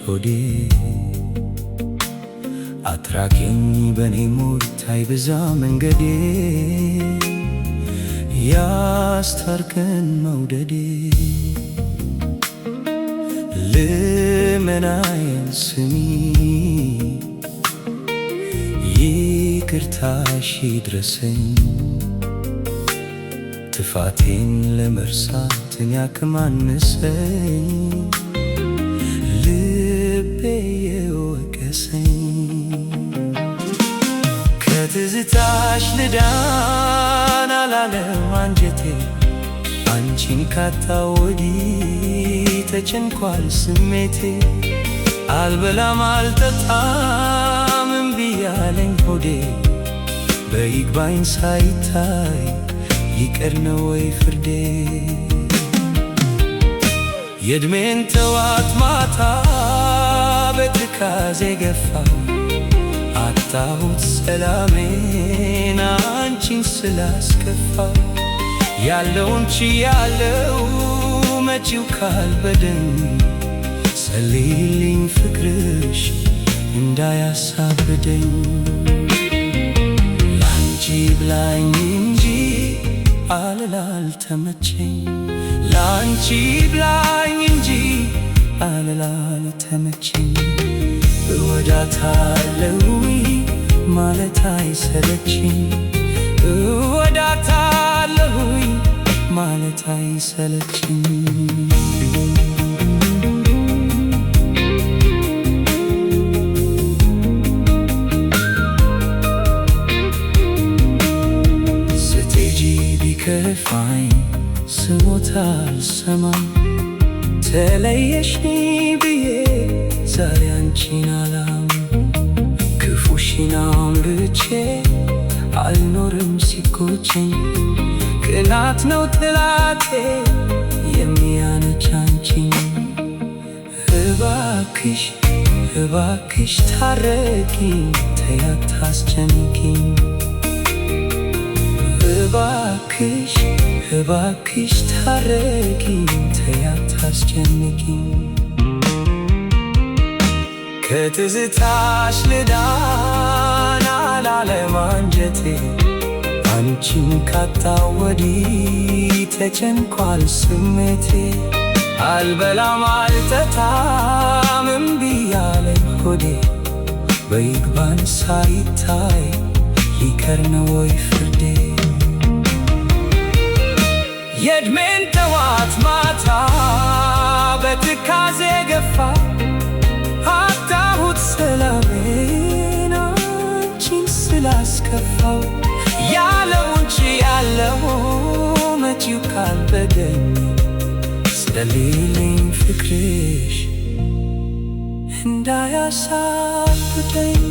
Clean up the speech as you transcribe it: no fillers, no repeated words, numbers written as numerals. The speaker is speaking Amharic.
ሆዴ አትራቂኝ በኔ ሞት አይብዛ መንገዴ ያስታርቀን መውደዴ ልመናዬን ስሚ ይቅርታሽ ይድረሰኝ ጥፋቴን ለመርሳት ያክም አነሰኝ ልቤ የወቀሰኝ ከትዝታሽ ልዳን አላለም አንጀቴ አንቺን ካጣሁ ወዲህ ተጨንቋል ስሜቴ አልበላም አልጠጣም እምቢ አለኝ ሆዴ በይግባኝ ሳይታይ ይቅር ነው ወይ ፍርዴ የዕድሜን ጠዋት ማታ በትካዜ ገፋ አጣሁት ሰላሜን አንቺን ስላስከፋ ያለውን ችያለው መጪው ካልበደን ጸልይልኝ ፍቅርሽ እንዳያሳብደኝ ላንቺ ብላኝ እንጂ አልተመቸኝ ላንቺ ብላኝ እንጂ አልተመቸኝ እወዳታለሁ ማለት አይሰለችኝ እወዳታለሁ ማለት አይሰለችኝ ከፋኝ ስሞት አልሰማም ተለየሽኝ ብዬ ዛሬ አንቺን አላም ክፉሽን አምልቼ አልኖርም ሲቆጨኝ ቅናት ነው ጥላቴ የሚያነች አንቺን እባክሽ እባክሽ ታረቂኝ ተይ አታስጨንቂኝ እባክሽ እባክሽ ታረቂኝ ተይ አታስጨንቂኝ ከትዝታሽ ልዳን አላለም አንጀቴ አንቺን ካጣሁ ወዲህ ተጨንቋል ስሜቴ አልበላም አልጠጣም እምቢ አለኝ ሆዴ በይግባኝ ሳይታይ ይቅር ነው ወይ ፍርዴ የዕድሜን ጠዋት ማታ በትካዜ ገፋ አጣሁት ሰላሜን አንቺን ስላስከፋው ያለውን ችያለው መጪው ካልበደኝ ጸልይልኝ ፍቅርሽ እንዳያሳብደኝ